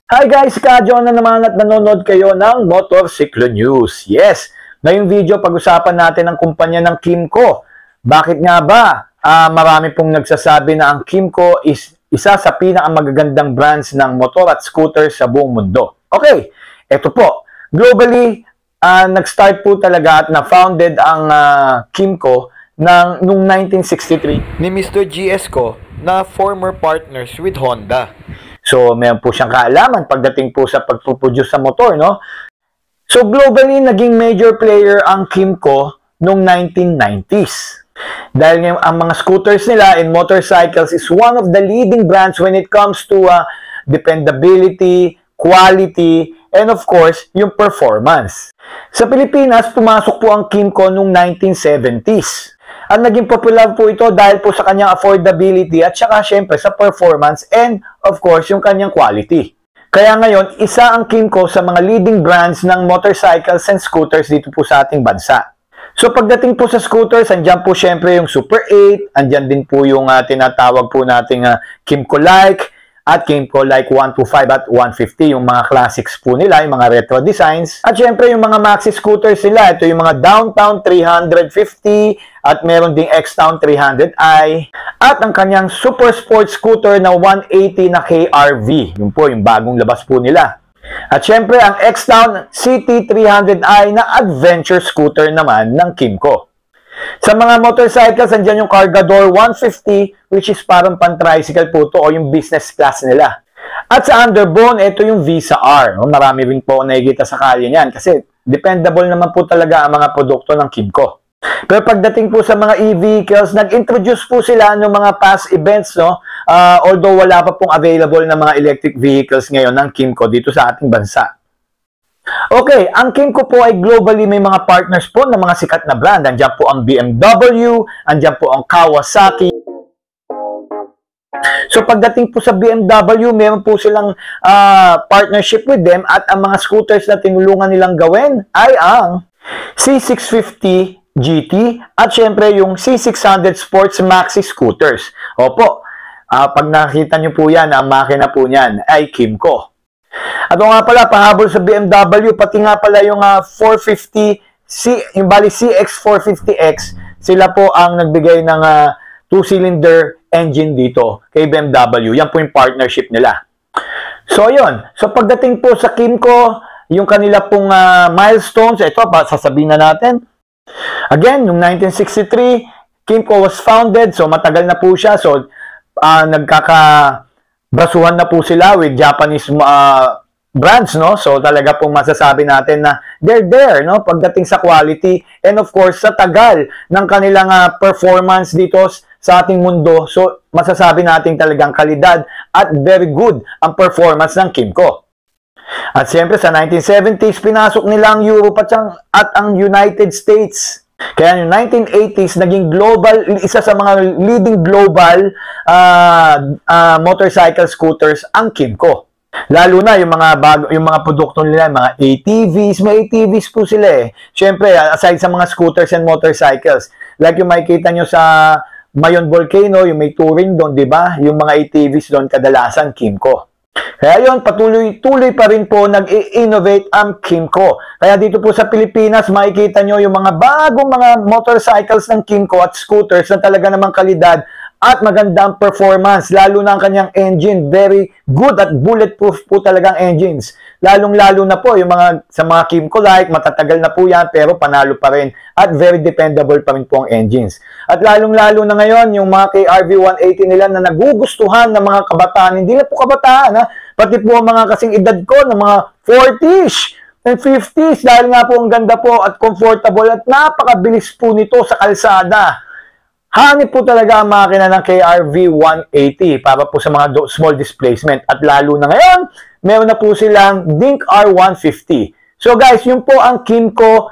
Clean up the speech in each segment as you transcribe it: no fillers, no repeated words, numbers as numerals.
Hi guys, Kadyo na naman at nanonood kayo ng Motorsiklo News. Yes, ngayong video pag-usapan natin ang kumpanya ng Kymco. Bakit nga ba? Marami pong nagsasabi na ang Kymco is isa sa pinakamagagandang brands ng motor at scooter sa buong mundo. Okay, eto po. Globally, nag-start po talaga at na-founded ang Kymco noong 1963 ni Mr. GS Ko na former partners with Honda. So, meron po siyang kaalaman pagdating po sa pagpuproduce sa motor, no? So, globally, naging major player ang Kymco noong 1990s. Dahil ang mga scooters nila and motorcycles is one of the leading brands when it comes to dependability, quality, and of course, yung performance. Sa Pilipinas, pumasok po ang Kymco noong 1970s. At naging popular po ito dahil po sa kanyang affordability at saka syempre sa performance and of course yung kanyang quality. Kaya ngayon, isa ang Kymco sa mga leading brands ng motorcycles and scooters dito po sa ating bansa. So pagdating po sa scooters, andyan po syempre yung Super 8, andyan din po yung tinatawag po nating Kymco Like at Kymco Like 125 at 150, yung mga classics po nila, yung mga retro designs. At syempre yung mga maxi scooters nila, ito yung mga Downtown 350 at meron ding X-Town 300i at ang kanyang super sport scooter na 180 na KRV. Yun po yung bagong labas po nila. At syempre ang X-Town CT 300i na adventure scooter naman ng Kymco. Sa mga motorcycles, andyan yung Cargador 150 which is parang pan-tricycle po to o yung business class nila. At sa underbone, ito yung Visa R. Marami rin po nakikita sa kalye niyan kasi dependable naman po talaga ang mga produkto ng Kymco. Pero pagdating po sa mga e-vehicles, nag-introduce po sila ng mga past events, no? Although wala pa pong available na mga electric vehicles ngayon ng Kymco dito sa ating bansa. Okay, ang Kymco po ay globally may mga partners po ng mga sikat na brand. Andiyan po ang BMW, andiyan po ang Kawasaki. So pagdating po sa BMW, meron po silang partnership with them at ang mga scooters na tinulungan nilang gawin ay ang C650 GT at syempre yung C600 Sports Maxi Scooters. Opo, pag nakita nyo po yan, ang makina po niyan ay Kymco. At nga pala, pahabol sa BMW, pati nga pala yung 450, yung bali CX450X, sila po ang nagbigay ng 2-cylinder engine dito kay BMW. Yan po yung partnership nila. So, yun. So, pagdating po sa Kymco, yung kanila pong milestones, ito, sasabihin na natin. Again, noong 1963, Kymco was founded, so matagal na po siya. So, brasuhan na po sila with Japanese brands, no? So talaga pong masasabi natin na they're there, no? Pagdating sa quality and of course sa tagal ng kanilang performance dito sa ating mundo. So masasabi natin talagang kalidad at very good ang performance ng Kymco. At siyempre sa 1970s, pinasok nila ang Europe at ang United States. Kaya yung 1980s, naging global, isa sa mga leading global motorcycle scooters ang Kymco. Lalo na yung mga produkto nila, mga ATVs, may ATVs po sila eh. Siyempre, aside sa mga scooters and motorcycles, like yung makikita nyo sa Mayon Volcano, yung may touring doon, di ba? Yung mga ATVs doon, kadalasan Kymco. Kaya yun, tuloy pa rin po nag-innovate ang Kymco. Kaya dito po sa Pilipinas, makikita nyo yung mga bagong mga motorcycles ng Kymco at scooters na talaga namang kalidad at magandang performance. Lalo na ang kanyang engine, very good at bulletproof po talagang engines. Lalong-lalo na po yung sa mga Kymco Like, matatagal na po yan pero panalo pa rin at very dependable pa rin po ang engines. At lalong-lalo na ngayon, yung mga KRV 180 nila na nagugustuhan ng mga kabataan, hindi na po kabataan, pati po ang mga kasing edad ko, ng mga 40s and 50s, dahil nga po ang ganda po at comfortable at napakabilis po nito sa kalsada. Hanip po talaga ang makina ng KRV 180 para po sa mga small displacement. At lalo na ngayon, meron na po silang Dink R150. So guys, yun po ang Kymco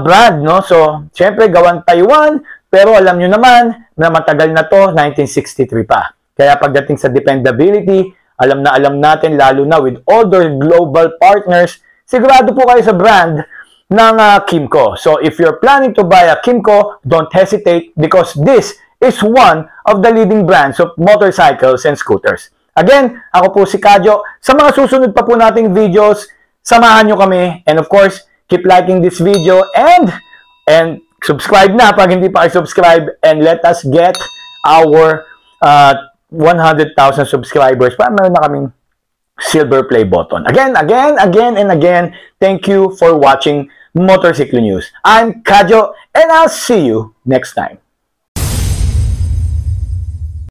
brand, no? So, syempre, gawang Taiwan, pero alam nyo naman na matagal na to, 1963 pa. Kaya pagdating sa dependability, alam natin, lalo na with other global partners, sigurado po kayo sa brand ng Kymco. So, if you're planning to buy a Kymco, don't hesitate because this is one of the leading brands of motorcycles and scooters. Again, ako po si Kadyo. Sa mga susunod pa po nating videos, samahan nyo kami. And of course, keep liking this video and subscribe na pag hindi pa kayo subscribe, and let us get our 100,000 subscribers para meron na kaming silver play button. Again, and again, thank you for watching Motorcycle News. I'm Kadyo, and I'll see you next time.